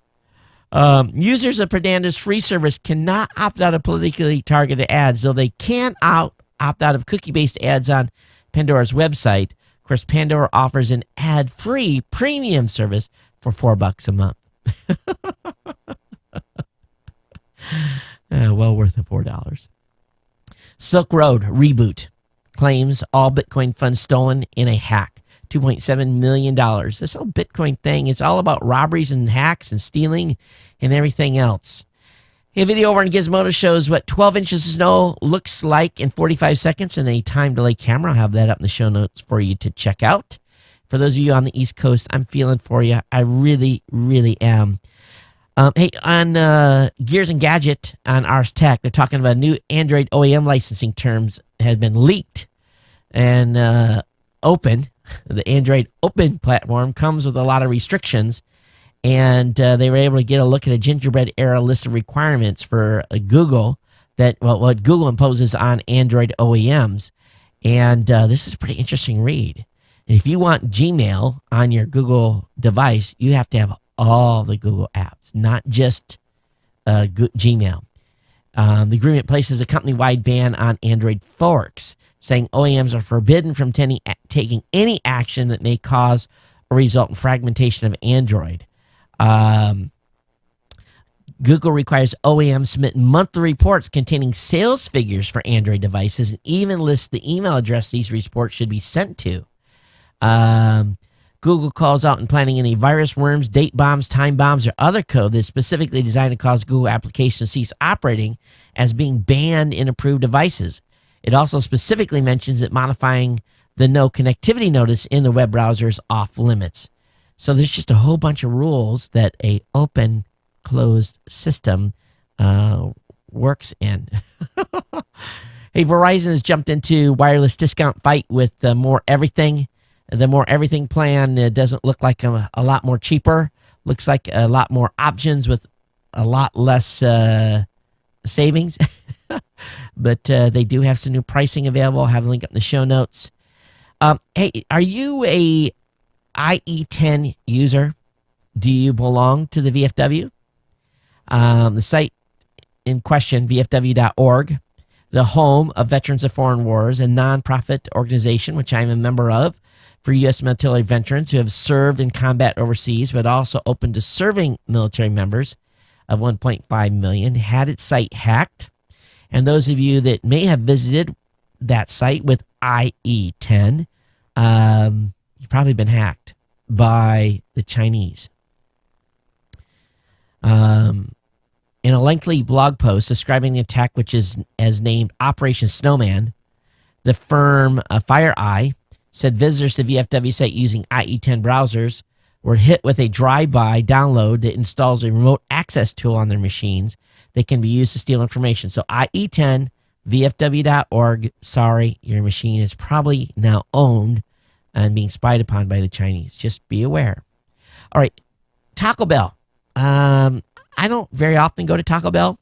Users of Pandora's free service cannot opt out of politically targeted ads, though they can opt out of cookie-based ads on Pandora's website. Of course, Pandora offers an ad-free premium service for $4 a month. Well worth the $4. Silk Road reboot claims all Bitcoin funds stolen in a hack. $2.7 million. This whole Bitcoin thing is all about robberies and hacks and stealing and everything else. A video over on Gizmodo shows what 12 inches of snow looks like in 45 seconds in a time delay camera. I'll have that up in the show notes for you to check out. For those of you on the East Coast, I'm feeling for you. I really, really am. Hey, on Gears and Gadget on Ars Tech, they're talking about new Android OEM licensing terms have been leaked and open. The Android Open platform comes with a lot of restrictions, and they were able to get a look at a gingerbread era list of requirements for Google what Google imposes on Android OEMs. And this is a pretty interesting read. If you want Gmail on your Google device, you have to have all the Google apps, not just Gmail. The agreement places a company-wide ban on Android forks, saying OEMs are forbidden from taking any action that may cause or result in fragmentation of Android. Google requires OEMs submit monthly reports containing sales figures for Android devices and even lists the email address these reports should be sent to. Google calls out in planning any virus, worms, date bombs, time bombs, or other code that's specifically designed to cause Google applications to cease operating as being banned in approved devices. It also specifically mentions that modifying the no connectivity notice in the web browser is off limits. So there's just a whole bunch of rules that a open, closed system works in. Hey, Verizon has jumped into wireless discount fight with More Everything. The More Everything plan doesn't look like a lot more cheaper. Looks like a lot more options with a lot less savings. But they do have some new pricing available. I'll have a link up in the show notes. Hey, are you a IE10 user? Do you belong to the VFW? The site in question, vfw.org, the home of Veterans of Foreign Wars, a nonprofit organization which I'm a member of for U.S. military veterans who have served in combat overseas, but also open to serving military members of 1.5 million, had its site hacked. And those of you that may have visited that site with IE10, you've probably been hacked by the Chinese. In a lengthy blog post describing the attack, which is as named Operation Snowman, the firm FireEye said visitors to the VFW site using IE10 browsers were hit with a drive-by download that installs a remote access tool on their machines that can be used to steal information. So IE10, VFW.org, sorry, your machine is probably now owned and being spied upon by the Chinese. Just be aware. All right, Taco Bell. I don't very often go to Taco Bell.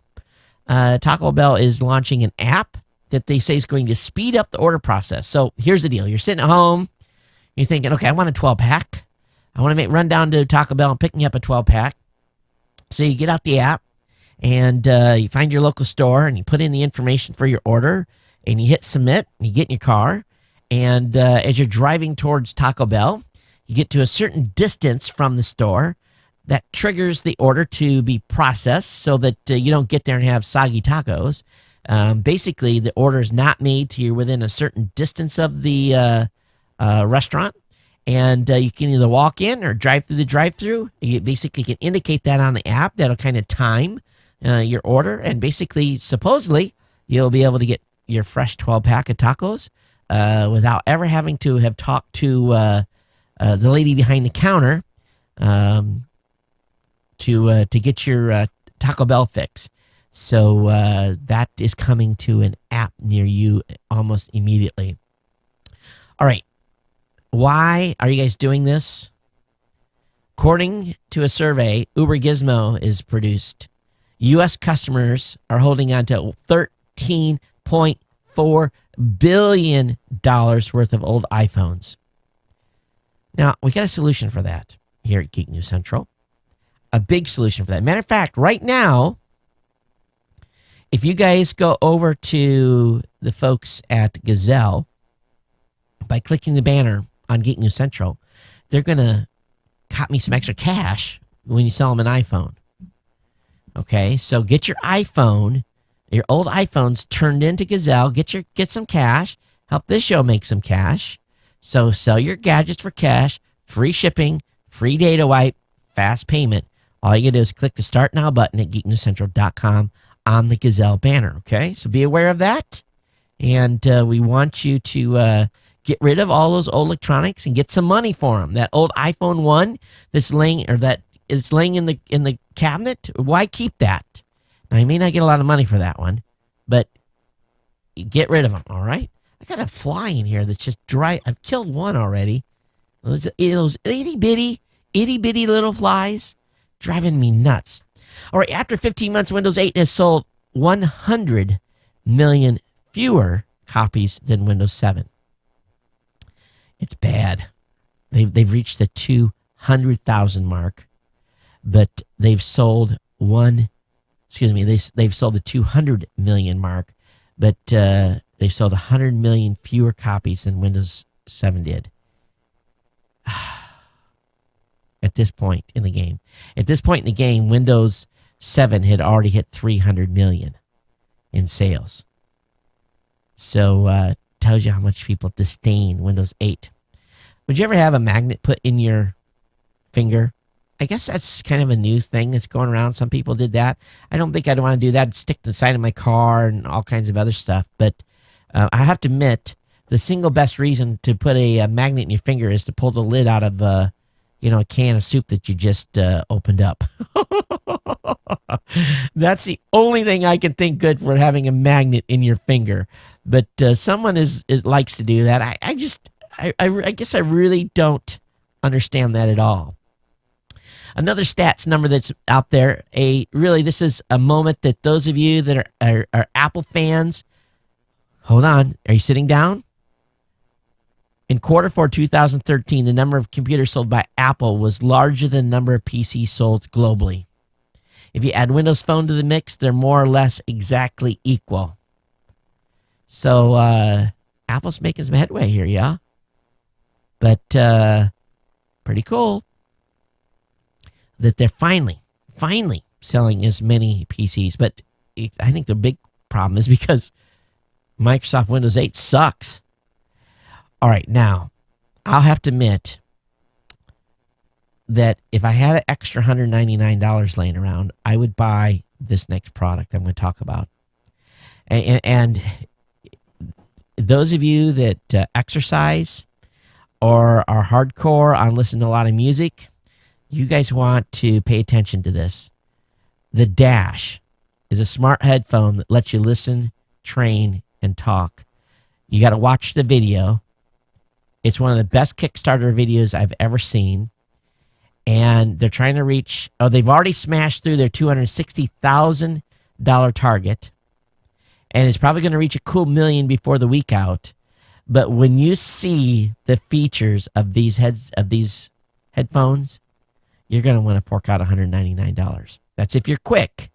Taco Bell is launching an app that they say is going to speed up the order process. So here's the deal. You're sitting at home. You're thinking, okay, I want a 12-pack. I want to run down to Taco Bell and pick me up a 12-pack. So you get out the app, and you find your local store, and you put in the information for your order, and you hit submit, and you get in your car, and as you're driving towards Taco Bell, you get to a certain distance from the store. That triggers the order to be processed so that you don't get there and have soggy tacos. Basically, the order is not made till you're within a certain distance of the restaurant, and you can either walk in or drive through the drive-through. You basically can indicate that on the app. That'll kind of time your order, and basically, supposedly, you'll be able to get your fresh 12-pack of tacos without ever having to have talked to the lady behind the counter to get your Taco Bell fix. So that is coming to an app near you almost immediately. All right. Why are you guys doing this? According to a survey Uber Gizmo is produced, U.S. customers are holding on to $13.4 billion worth of old iPhones. Now, we got a solution for that here at Geek News Central. A big solution for that. Matter of fact, right now, if you guys go over to the folks at Gazelle, by clicking the banner on Geek News Central, they're going to cut me some extra cash when you sell them an iPhone. Okay, so get your iPhone, your old iPhones turned into Gazelle, get some cash, help this show make some cash. So sell your gadgets for cash, free shipping, free data wipe, fast payment. All you got to do is click the Start Now button at geeknewscentral.com on the Gazelle banner, okay? So be aware of that. And we want you to get rid of all those old electronics and get some money for them. That old iPhone 1 that's laying in the cabinet, why keep that? Now, you may not get a lot of money for that one, but get rid of them, all right? I got a fly in here that's just dry. I've killed one already. Those itty-bitty little flies driving me nuts. All right, after 15 months, Windows 8 has sold 100 million fewer copies than Windows 7. It's bad. They've reached the 200,000 mark, but they've sold they've sold the 200 million mark, but they've sold 100 million fewer copies than Windows 7 did. At this point in the game. Windows 7 had already hit 300 million in sales. So tells you how much people disdain Windows 8. Would you ever have a magnet put in your finger? I guess that's kind of a new thing that's going around. Some people did that. I don't think I'd want to do that. I'd stick to the side of my car and all kinds of other stuff. But I have to admit, the single best reason to put a magnet in your finger is to pull the lid out of a can of soup that you just opened up. That's the only thing I can think good for having a magnet in your finger. But someone likes to do that. I guess I really don't understand that at all. Another stats number that's out there. This is a moment that those of you that are Apple fans, hold on. Are you sitting down? In Q4 2013, the number of computers sold by Apple was larger than the number of PCs sold globally. If you add Windows Phone to the mix, they're more or less exactly equal. So Apple's making some headway here, yeah? But pretty cool that they're finally selling as many PCs. But I think the big problem is because Microsoft Windows 8 sucks. All right, now, I'll have to admit that if I had an extra $199 laying around, I would buy this next product I'm going to talk about. And those of you that exercise or are hardcore on listening to a lot of music, you guys want to pay attention to this. The Dash is a smart headphone that lets you listen, train, and talk. You got to watch the video. It's one of the best Kickstarter videos I've ever seen. And they're trying to reach, they've already smashed through their $260,000 target. And it's probably going to reach a cool $1 million before the week out. But when you see the features of these headphones, you're going to want to fork out $199. That's if you're quick.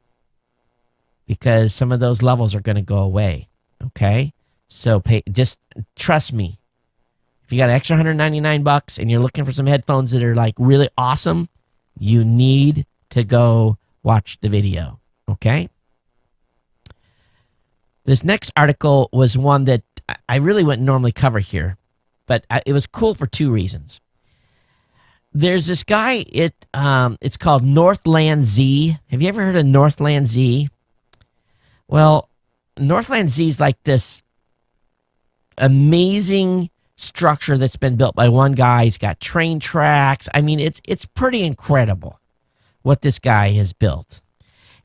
because some of those levels are going to go away. Okay? So just trust me. If you got an extra $199 and you're looking for some headphones that are like really awesome, you need to go watch the video. Okay? This next article was one that I really wouldn't normally cover here, but it was cool for two reasons. There's this guy, it's called Northland Z. Have you ever heard of Northland Z? Well, Northland Z is like this amazing structure that's been built by one guy. He's got train tracks. I mean, it's pretty incredible what this guy has built.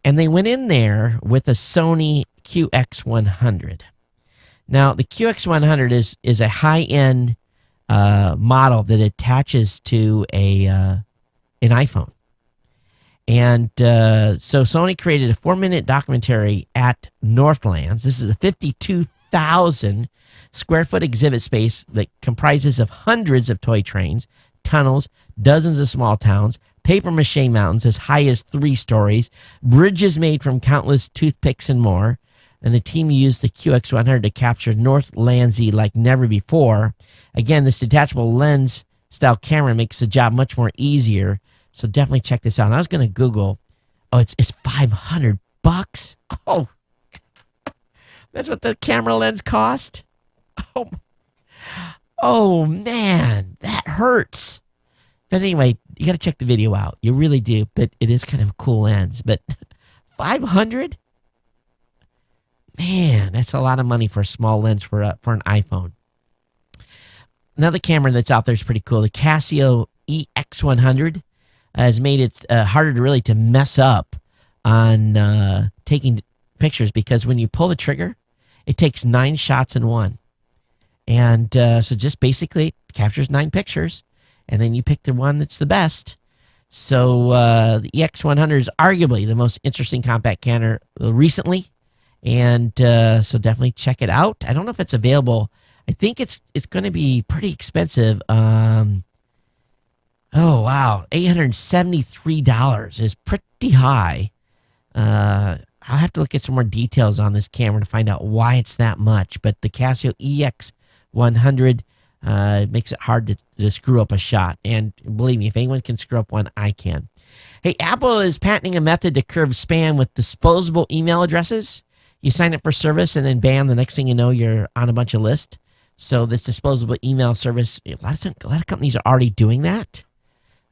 And they went in there with a Sony QX100. Now, the QX100 is a high-end model that attaches to an iPhone. And so Sony created a 4-minute documentary at Northlands. This is a 52,000 square foot exhibit space that comprises of hundreds of toy trains, tunnels, dozens of small towns, paper mache mountains as high as 3 stories, bridges made from countless toothpicks and more. And the team used the QX100 to capture Northland Z like never before. Again, this detachable lens style camera makes the job much more easier. So definitely check this out. And I was going to Google. Oh, it's $500. Oh, that's what the camera lens cost. Oh man, that hurts. But anyway, you got to check the video out. You really do. But it is kind of a cool lens. But $500. Man, that's a lot of money for a small lens for an iPhone. Another camera that's out there is pretty cool. The Casio EX100 has made it harder to mess up on taking pictures, because when you pull the trigger, it takes 9 shots in one. And so just basically it captures 9 pictures, and then you pick the one that's the best. So the EX100 is arguably the most interesting compact camera recently. And so definitely check it out. I don't know if it's available. I think it's going to be pretty expensive. Oh, wow. $873 is pretty high. I'll have to look at some more details on this camera to find out why it's that much. But the Casio EX100 makes it hard to screw up a shot. And believe me, if anyone can screw up one, I can. Hey, Apple is patenting a method to curb spam with disposable email addresses. You sign up for service, and then bam, the next thing you know, you're on a bunch of lists. So this disposable email service, a lot of companies are already doing that.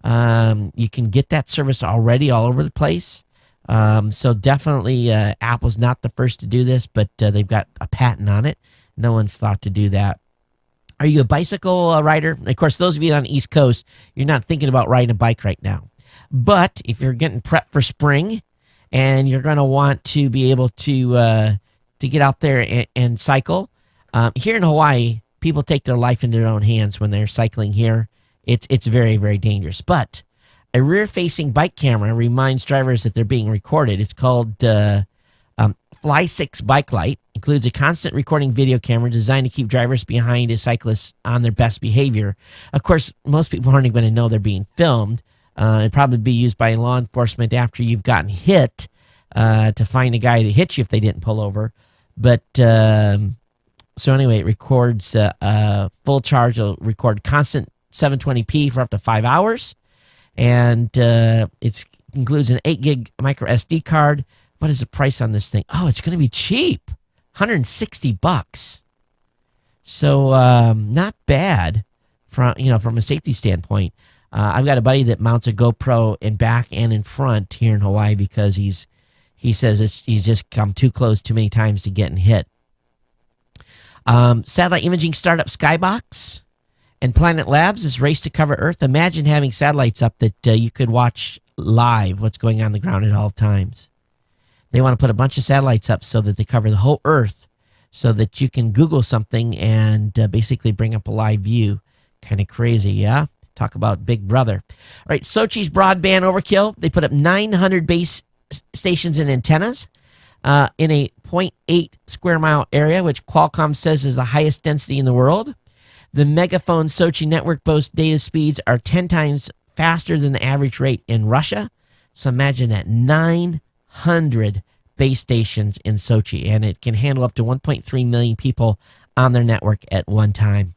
You can get that service already all over the place. So definitely Apple's not the first to do this, but they've got a patent on it. No one's thought to do that. Are you a bicycle rider? Of course, those of you on the East Coast, you're not thinking about riding a bike right now. But if you're getting prepped for spring, and you're going to want to be able to get out there and cycle. Here in Hawaii, people take their life into their own hands when they're cycling here. It's very, very dangerous. But a rear-facing bike camera reminds drivers that they're being recorded. It's called Fly 6 Bike Light. Includes a constant recording video camera designed to keep drivers behind a cyclist on their best behavior. Of course, most people aren't going to know they're being filmed. It'd probably be used by law enforcement after you've gotten hit to find a guy that hit you if they didn't pull over. But so anyway, it records full charge. It'll record constant 720p for up to 5 hours. And it includes an 8 gig micro SD card. What is the price on this thing? Oh, it's going to be cheap. $160. So not bad from a safety standpoint. I've got a buddy that mounts a GoPro in back and in front here in Hawaii because he says he's just come too close too many times to getting hit. Satellite imaging startup Skybox and Planet Labs is race to cover Earth. Imagine having satellites up that you could watch live what's going on the ground at all times. They want to put a bunch of satellites up so that they cover the whole Earth so that you can Google something and basically bring up a live view. Kind of crazy, yeah? Talk about Big Brother. All right, Sochi's broadband overkill. They put up 900 base stations and antennas in a 0.8 square mile area, which Qualcomm says is the highest density in the world. The megaphone Sochi network boasts data speeds are 10 times faster than the average rate in Russia. So imagine that, 900 base stations in Sochi, and it can handle up to 1.3 million people on their network at one time.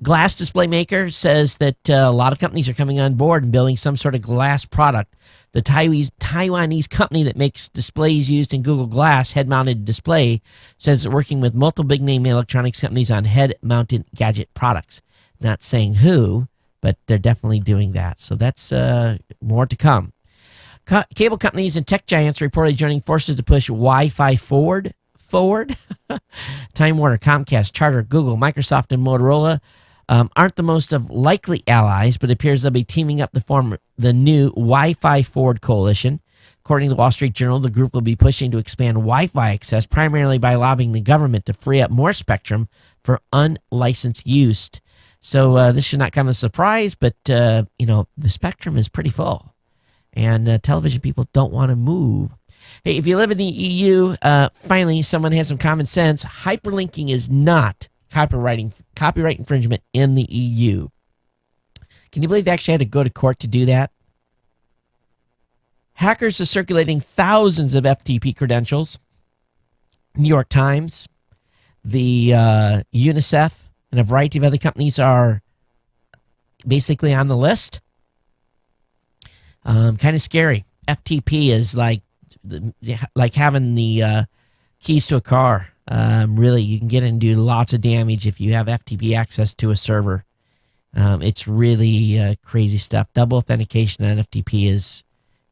Glass display maker says that a lot of companies are coming on board and building some sort of glass product. The Taiwanese company that makes displays used in Google Glass head-mounted display says it's working with multiple big-name electronics companies on head-mounted gadget products. Not saying who, but they're definitely doing that. So that's more to come. Cable companies and tech giants reportedly joining forces to push Wi-Fi forward. Time Warner, Comcast, Charter, Google, Microsoft, and Motorola aren't the most of likely allies, but it appears they'll be teaming up to form the new Wi-Fi Forward Coalition. According to the Wall Street Journal, the group will be pushing to expand Wi-Fi access primarily by lobbying the government to free up more spectrum for unlicensed use. So this should not come as a surprise, but the spectrum is pretty full, and television people don't want to move. Hey, if you live in the EU, finally someone has some common sense. Hyperlinking is not copyright infringement in the EU. Can you believe they actually had to go to court to do that? Hackers are circulating thousands of FTP credentials. New York Times, the UNICEF, and a variety of other companies are basically on the list. Kind of scary. FTP is like having the keys to a car. Really, you can get in and do lots of damage if you have FTP access to a server. It's really crazy stuff. Double authentication on FTP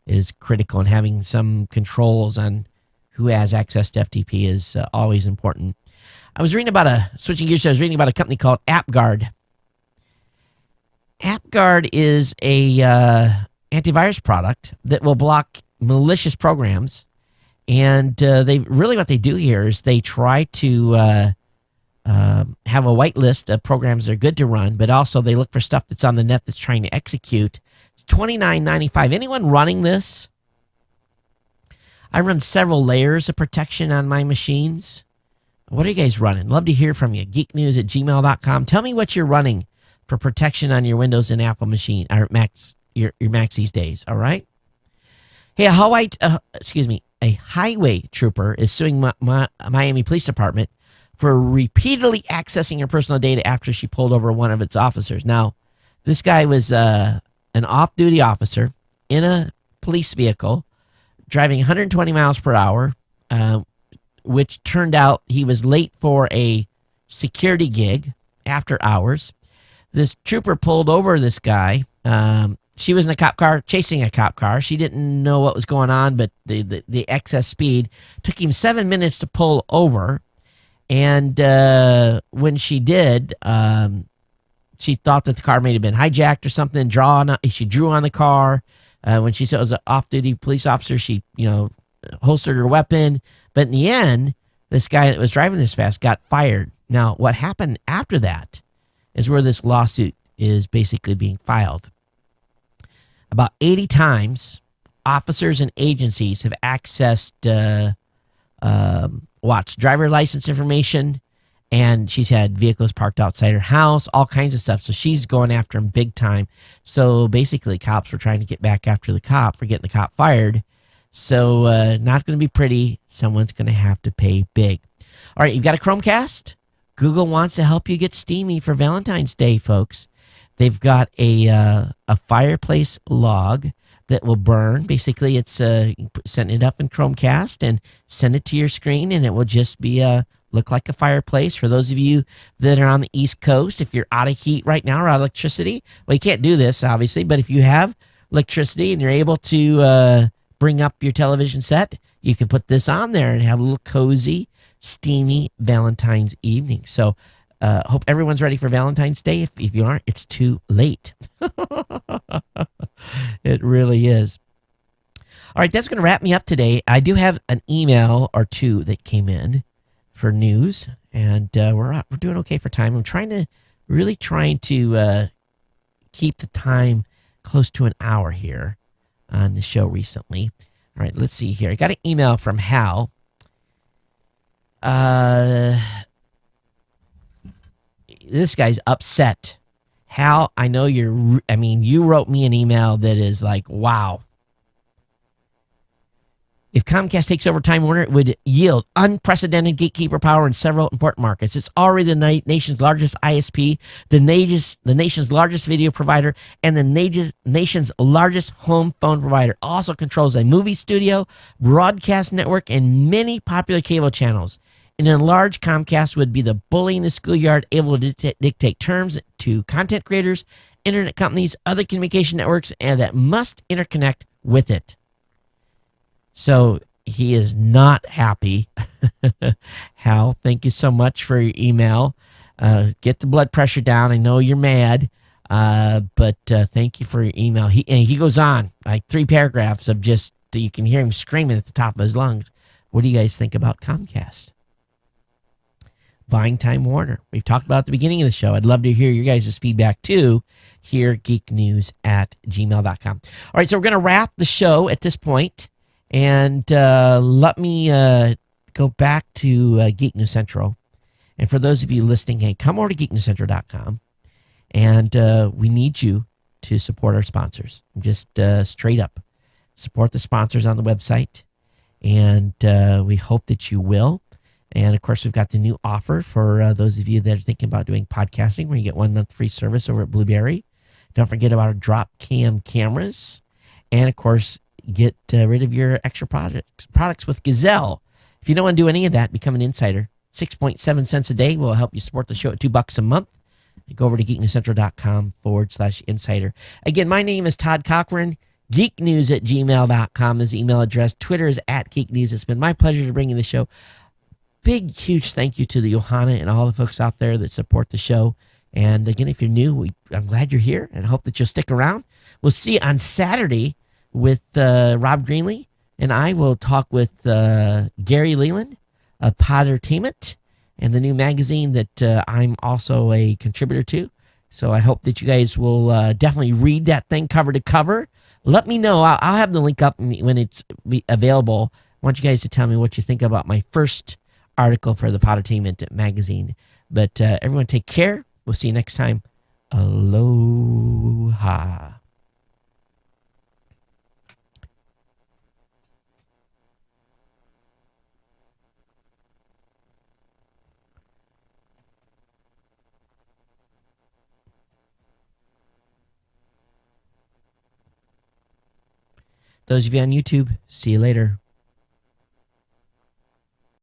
is critical, and having some controls on who has access to FTP is always important. I was reading about a company called AppGuard. AppGuard is a antivirus product that will block malicious programs, and what they do here is they try to have a white list of programs that are good to run, but also they look for stuff that's on the net that's trying to execute. It's $29.95. Anyone running this? I run several layers of protection on my machines. What are you guys running? Love to hear from you. geeknews@gmail.com. Tell me what you're running for protection on your Windows and Apple machine, or Macs, your Macs these days. All right. Hey, a highway trooper is suing Miami Police Department for repeatedly accessing her personal data after she pulled over one of its officers. Now, this guy was an off-duty officer in a police vehicle driving 120 miles per hour, which turned out he was late for a security gig after hours. This trooper pulled over this guy. She was in a cop car, chasing a cop car. She didn't know what was going on, but the excess speed took him 7 minutes to pull over. And when she did, she thought that the car may have been hijacked or something. She drew on the car. When she said it was an off-duty police officer, she holstered her weapon. But in the end, this guy that was driving this fast got fired. Now, what happened after that is where this lawsuit is basically being filed. About 80 times, officers and agencies have accessed Watt's driver license information, and she's had vehicles parked outside her house, all kinds of stuff. So she's going after him big time. So basically, cops were trying to get back after the cop for getting the cop fired. So not going to be pretty. Someone's going to have to pay big. All right, you've got a Chromecast? Google wants to help you get steamy for Valentine's Day, folks. They've got a fireplace log that will burn. Basically, it's send it up in Chromecast and send it to your screen, and it will just be look like a fireplace. For those of you that are on the East Coast, if you're out of heat right now or out of electricity, well, you can't do this, obviously, but if you have electricity and you're able to bring up your television set, you can put this on there and have a little cozy, steamy Valentine's evening. So hope everyone's ready for Valentine's Day. If you aren't, it's too late. It really is. All right, that's going to wrap me up today. I do have an email or two that came in for news, and we're doing okay for time. I'm really trying to keep the time close to an hour here on the show recently. All right, let's see here. I got an email from Hal. This guy's upset. Hal, I know you wrote me an email that is like, wow. If Comcast takes over Time Warner, it would yield unprecedented gatekeeper power in several important markets. It's already the nation's largest ISP, the nation's largest video provider, and the nation's largest home phone provider. Also controls a movie studio, broadcast network, and many popular cable channels. An enlarged Comcast would be the bully in the schoolyard, able to dictate terms to content creators, internet companies, other communication networks, and that must interconnect with it. So he is not happy. Hal, thank you so much for your email. Get the blood pressure down. I know you're mad, but thank you for your email. He goes on like 3 paragraphs of just, you can hear him screaming at the top of his lungs. What do you guys think about Comcast buying Time Warner? We've talked about at the beginning of the show. I'd love to hear your guys' feedback too here at geeknews@gmail.com. All right, so we're going to wrap the show at this point. And let me go back to Geek News Central. And for those of you listening, hey, come over to geeknewscentral.com. And we need you to support our sponsors. Just straight up support the sponsors on the website. And we hope that you will. And, of course, we've got the new offer for those of you that are thinking about doing podcasting, where you get 1 month free service over at Blueberry. Don't forget about our drop cam cameras. And, of course, get rid of your extra products with Gazelle. If you don't want to do any of that, become an insider. 6.7 cents a day will help you support the show at $2 a month. Go over to geeknewscentral.com/insider. Again, my name is Todd Cochran. Geeknews@gmail.com is the email address. Twitter is @geeknews. It's been my pleasure to bring you the show. Big, huge thank you to the Johanna and all the folks out there that support the show. And again, if you're new, I'm glad you're here, and I hope that you'll stick around. We'll see you on Saturday with Rob Greenlee, and I will talk with Gary Leland of Poddertainment and the new magazine that I'm also a contributor to. So I hope that you guys will definitely read that thing cover to cover. Let me know. I'll have the link up when it's available. I want you guys to tell me what you think about my first article for the Poddertainment magazine. But everyone take care. We'll see you next time. Aloha. Those of you on YouTube, see you later.